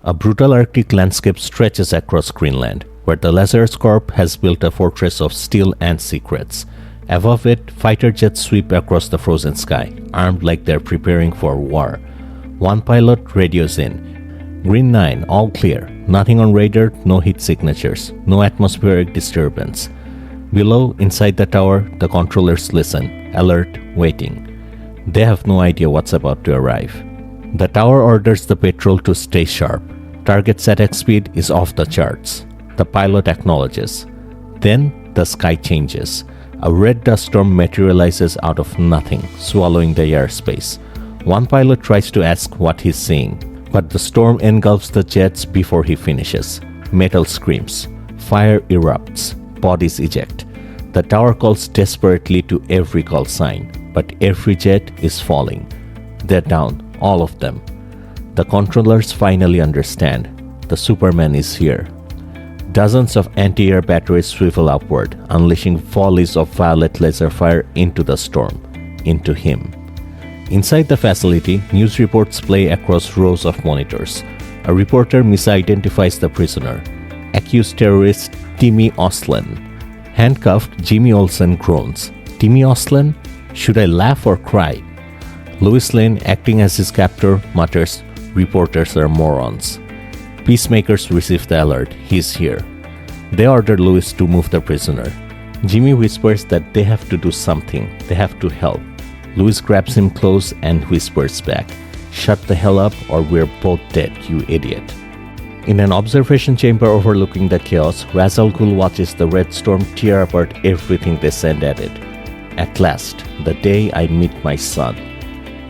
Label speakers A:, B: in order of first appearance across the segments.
A: A brutal Arctic landscape stretches across Greenland, where the Lazarus Corp has built a fortress of steel and secrets. Above it, fighter jets sweep across the frozen sky, armed like they're preparing for war. One pilot radios in. Green 9, all clear. Nothing on radar, no heat signatures, no atmospheric disturbance. Below, inside the tower, the controllers listen, alert, waiting. They have no idea what's about to arrive. The tower orders the patrol to stay sharp. Target's attack speed is off the charts. The pilot acknowledges. Then, the sky changes. A red dust storm materializes out of nothing, swallowing the airspace. One pilot tries to ask what he's seeing, but the storm engulfs the jets before he finishes. Metal screams. Fire erupts. Bodies eject. The tower calls desperately to every call sign, but every jet is falling. They're down, all of them. The controllers finally understand. The Superman is here. Dozens of anti-air batteries swivel upward, unleashing volleys of violet laser fire into the storm, into him. Inside the facility, news reports play across rows of monitors. A reporter misidentifies the prisoner. Accused terrorist Timmy Oslen. Handcuffed, Jimmy Olsen groans. Timmy Oslen? Should I laugh or cry? Louis Lane, acting as his captor, mutters, "Reporters are morons." Peacemakers receive the alert. He's here. They order Louis to move the prisoner. Jimmy whispers that they have to do something. They have to help. Louis grabs him close and whispers back, "Shut the hell up or we're both dead, you idiot." In an observation chamber overlooking the chaos, Talia al Ghul watches the red storm tear apart everything they send at it. At last, the day I meet my son.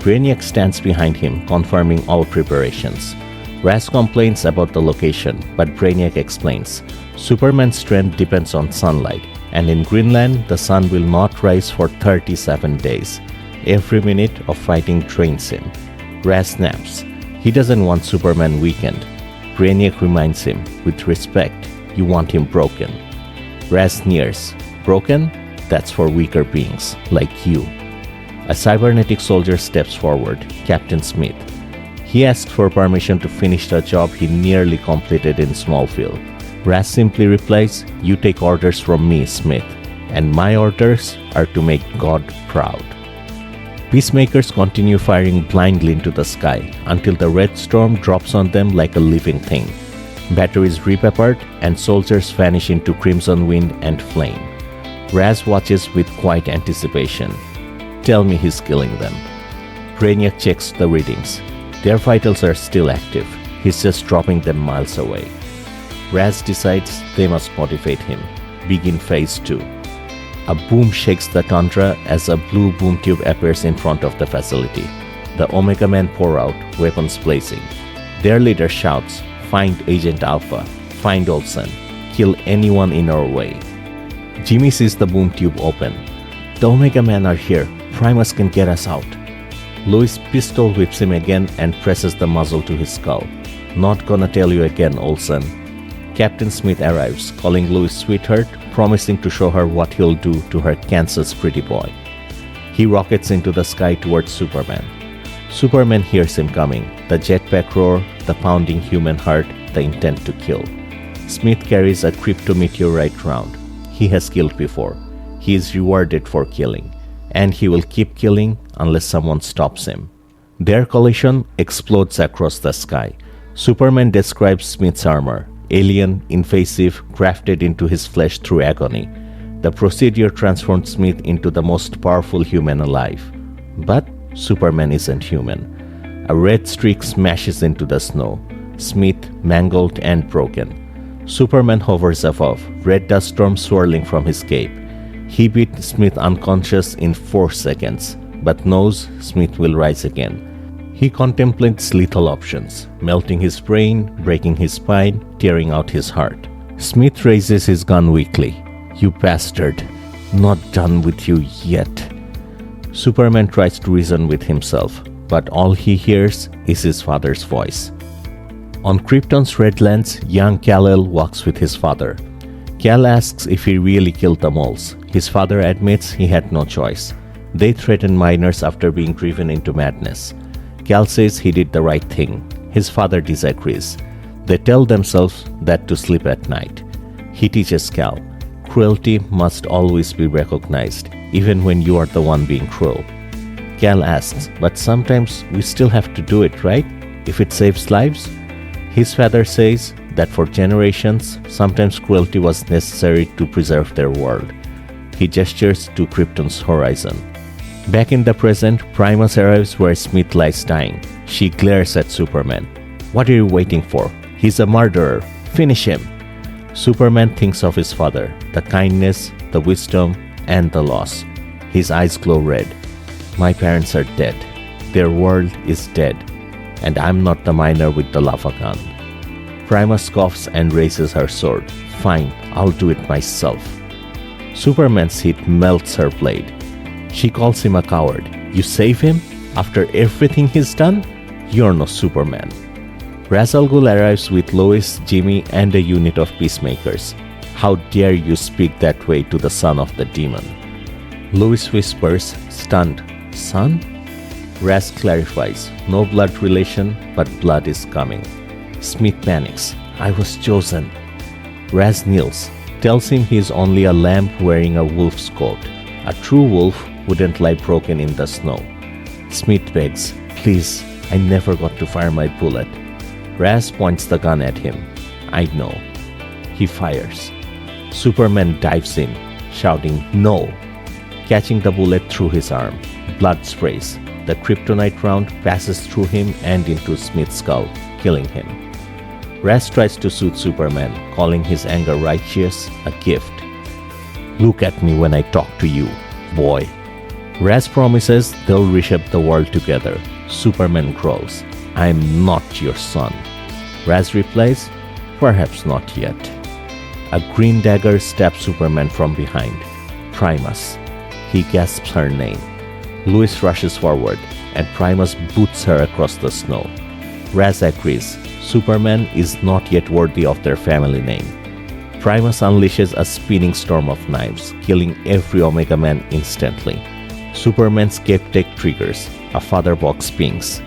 A: Brainiac stands behind him, confirming all preparations. Raz complains about the location, but Brainiac explains, Superman's strength depends on sunlight, and in Greenland, the sun will not rise for 37 days. Every minute of fighting drains him. Raz snaps. He doesn't want Superman weakened. Brainiac reminds him, with respect, you want him broken. Raz sneers. Broken? That's for weaker beings, like you. A cybernetic soldier steps forward, Captain Smith. He asks for permission to finish the job he nearly completed in Smallville. Raz simply replies, "You take orders from me, Smith, and my orders are to make God proud." Peacemakers continue firing blindly into the sky until the red storm drops on them like a living thing. Batteries rip apart and soldiers vanish into crimson wind and flame. Raz watches with quiet anticipation. Tell me he's killing them. Brainiac checks the readings. Their vitals are still active. He's just dropping them miles away. Raz decides they must motivate him. Begin phase 2. A boom shakes the tundra as a blue boom tube appears in front of the facility. The Omega Men pour out, weapons blazing. Their leader shouts, "Find Agent Alpha, find Olsen, kill anyone in our way." Jimmy sees the boom tube open. The Omega Men are here. Primus can get us out. Louis pistol whips him again and presses the muzzle to his skull. Not gonna tell you again, Olsen. Captain Smith arrives, calling Louis sweetheart, promising to show her what he'll do to her Kansas pretty boy. He rockets into the sky towards Superman. Superman hears him coming, the jetpack roar, the pounding human heart, the intent to kill. Smith carries a cryptometeorite round. He has killed before. He is rewarded for killing, and he will keep killing unless someone stops him. Their collision explodes across the sky. Superman describes Smith's armor, alien, invasive, crafted into his flesh through agony. The procedure transformed Smith into the most powerful human alive. But Superman isn't human. A red streak smashes into the snow. Smith mangled and broken. Superman hovers above, red dust storm swirling from his cape. He beat Smith unconscious in 4 seconds, but knows Smith will rise again. He contemplates lethal options, melting his brain, breaking his spine, tearing out his heart. Smith raises his gun weakly. "You bastard, not done with you yet." Superman tries to reason with himself, but all he hears is his father's voice. On Krypton's Redlands, young Kal-El walks with his father. Kal asks if he really killed the moles. His father admits he had no choice. They threatened miners after being driven into madness. Kal says he did the right thing. His father disagrees. They tell themselves that to sleep at night. He teaches Cal, cruelty must always be recognized, even when you are the one being cruel. Cal asks, but sometimes we still have to do it, right? If it saves lives? His father says that for generations, sometimes cruelty was necessary to preserve their world. He gestures to Krypton's horizon. Back in the present, Primus arrives where Smith lies dying. She glares at Superman. What are you waiting for? He's a murderer. Finish him. Superman thinks of his father, the kindness, the wisdom, and the loss. His eyes glow red. My parents are dead. Their world is dead. And I'm not the miner with the lava gun. Primus coughs and raises her sword. Fine, I'll do it myself. Superman's heat melts her blade. She calls him a coward. You save him? After everything he's done? You're no Superman. Ra's al Ghul arrives with Lois, Jimmy, and a unit of peacemakers. How dare you speak that way to the son of the demon? Lois whispers, stunned, son? Raz clarifies, no blood relation, but blood is coming. Smith panics, I was chosen. Raz kneels, tells him he is only a lamb wearing a wolf's coat. A true wolf wouldn't lie broken in the snow. Smith begs, please, I never got to fire my bullet. Raz points the gun at him. I know. He fires. Superman dives in, shouting, no! Catching the bullet through his arm. Blood sprays. The kryptonite round passes through him and into Smith's skull, killing him. Raz tries to soothe Superman, calling his anger righteous, a gift. Look at me when I talk to you, boy. Raz promises they'll reshape the world together. Superman growls, I'm not your son. Raz replies, perhaps not yet. A green dagger stabs Superman from behind. Primus. He gasps her name. Lois rushes forward, and Primus boots her across the snow. Raz agrees. Superman is not yet worthy of their family name. Primus unleashes a spinning storm of knives, killing every Omega Man instantly. Superman's cape tech triggers. A father box pings.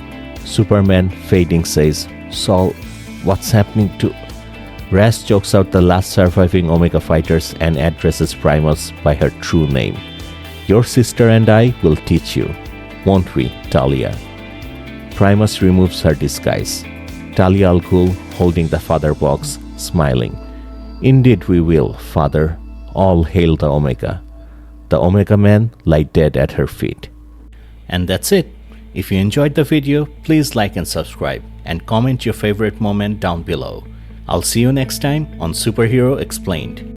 A: Superman, fading, says, Saul, what's happening to... Raz chokes out the last surviving Omega fighters and addresses Primus by her true name. Your sister and I will teach you, won't we, Talia? Primus removes her disguise. Talia al Ghul, holding the father box, smiling. Indeed we will, father. All hail the Omega. The Omega Men lie dead at her feet. And that's it. If you enjoyed the video, please like and subscribe, and comment your favorite moment down below. I'll see you next time on Superhero Explained.